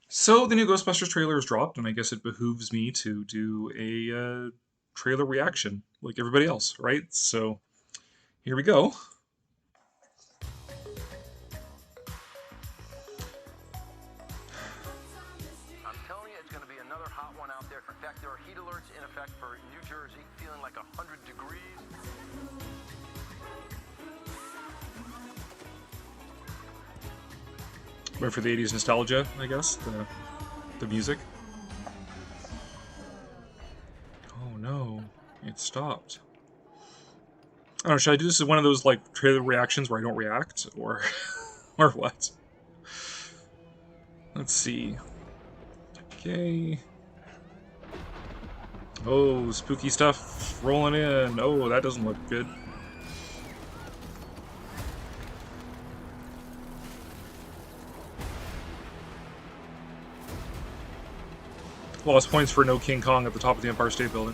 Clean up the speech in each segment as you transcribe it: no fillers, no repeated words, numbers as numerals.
So the new Ghostbusters trailer is dropped, and I guess it behooves me to do a trailer reaction like everybody else, right? So here we go. I'm telling you, it's going to be another hot one out there. In fact, there are heat alerts in effect for New Jersey, feeling like 100 degrees. Went for the '80s nostalgia, I guess. The music. Oh no, it stopped. I don't know. Should I do this as one of those like trailer reactions where I don't react, or or what? Let's see. Okay. Oh, spooky stuff rolling in. Oh, that doesn't look good. Lost points for no King Kong at the top of the Empire State Building.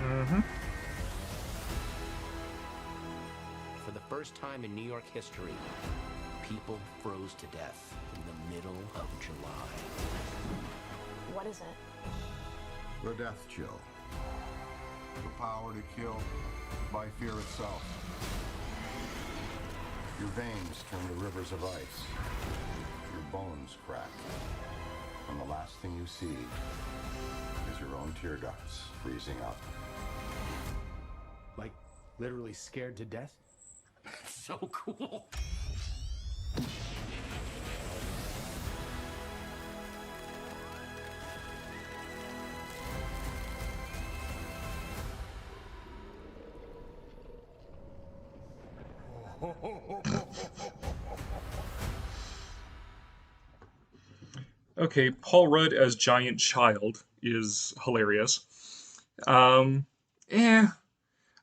Mm-hmm. For the first time in New York history, people froze to death in the middle of July. What is it? The death chill. The power to kill by fear itself. Your veins turn to rivers of ice. Your bones crack. And the last thing you see is your own tear ducts freezing up. Like, literally scared to death? So cool. Okay, Paul Rudd as Giant Child is hilarious. Um, eh,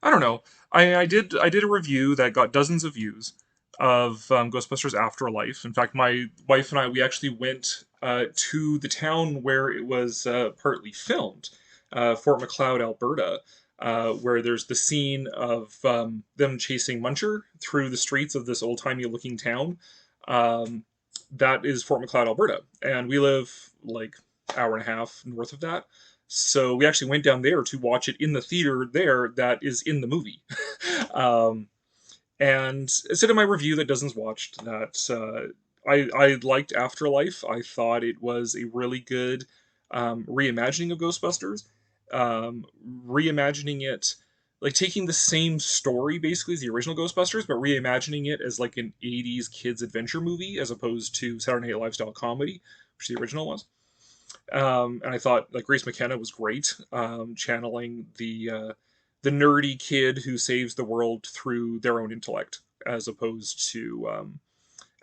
I don't know. I did a review that got dozens of views of Ghostbusters Afterlife. In fact, my wife and I we actually went to the town where it was partly filmed, Fort Macleod, Alberta, where there's the scene of them chasing Muncher through the streets of this old timey looking town. Um, that is Fort Macleod, Alberta, and we live like hour and a half north of that. So we actually went down there to watch it in the theater there that is in the movie. um, and I said in my review that Dozens watched that I liked Afterlife. I thought it was a really good reimagining of Ghostbusters. Um, Reimagining it, like taking the same story basically as the original Ghostbusters, but reimagining it as like an '80s kids adventure movie as opposed to Saturday Night Live style comedy, which the original was. And I thought like Grace McKenna was great, channeling the nerdy kid who saves the world through their own intellect, as opposed to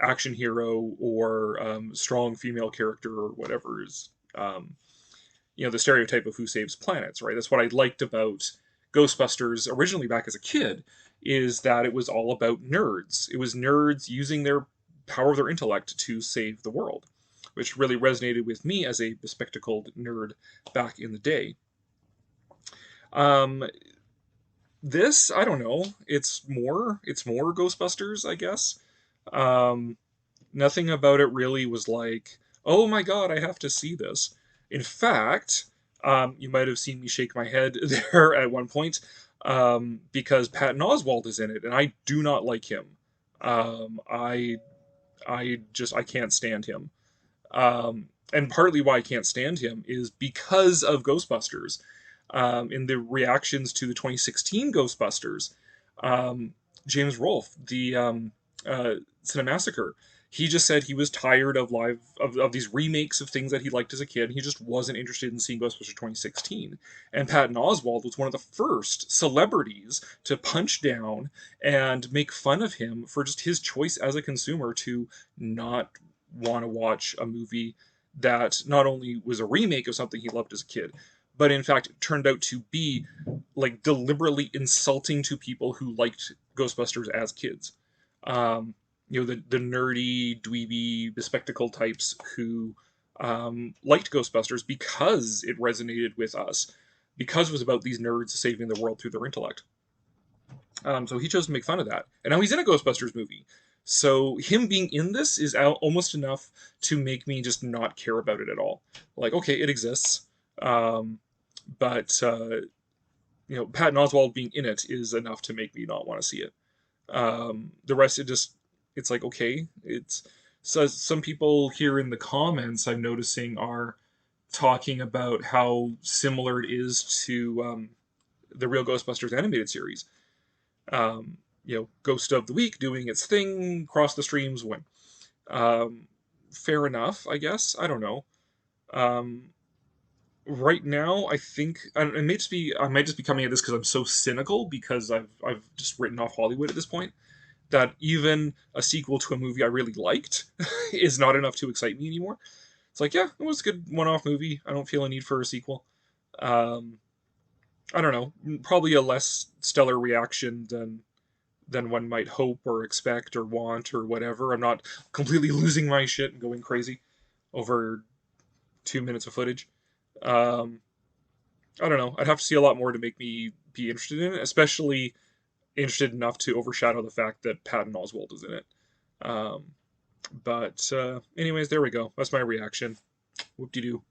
action hero or strong female character or whatever is the stereotype of who saves planets. Right. That's what I liked about Ghostbusters originally back as a kid, is that it was all about nerds. It was nerds using their power of their intellect to save the world, which really resonated with me as a bespectacled nerd back in the day. Um, this, I don't know. It's more Ghostbusters, I guess. Um, Nothing about it really was like, oh my god, I have to see this. In fact, you might have seen me shake my head there at one point, because Patton Oswalt is in it, and I do not like him. I can't stand him. And partly why I can't stand him is because of Ghostbusters. In the reactions to the 2016 Ghostbusters, James Rolfe, the Cinemassacre, he just said he was tired of of these remakes of things that he liked as a kid. And he just wasn't interested in seeing Ghostbusters 2016. And Patton Oswalt was one of the first celebrities to punch down and make fun of him for just his choice as a consumer to not want to watch a movie that not only was a remake of something he loved as a kid, but in fact it turned out to be like deliberately insulting to people who liked Ghostbusters as kids. Um, the nerdy, dweeby, bespectacled types who liked Ghostbusters because it resonated with us. because it was about these nerds saving the world through their intellect. So he chose to make fun of that, and now he's in a Ghostbusters movie. So him being in this is almost enough to make me just not care about it at all. Like, okay, it exists, um, but Patton Oswalt being in it is enough to make me not want to see it. The rest, it's like, okay, it's so some people here in the comments I'm noticing are talking about how similar it is to the real Ghostbusters animated series. Ghost of the Week doing its thing, cross the streams, win. Um, Fair enough, I guess. I don't know. Um, right now, I think I might just be coming at this because I'm so cynical because I've just written off Hollywood at this point that even a sequel to a movie I really liked is not enough to excite me anymore. It's like, yeah, it was a good one-off movie. I don't feel a need for a sequel. Um, I don't know. Probably a less stellar reaction than one might hope or expect or want or whatever. I'm not completely losing my shit and going crazy over 2 minutes of footage. Um, I don't know. I'd have to see a lot more to make me be interested in it, especially interested enough to overshadow the fact that Patton Oswalt is in it. But anyways, there we go. That's my reaction. Whoop de doo.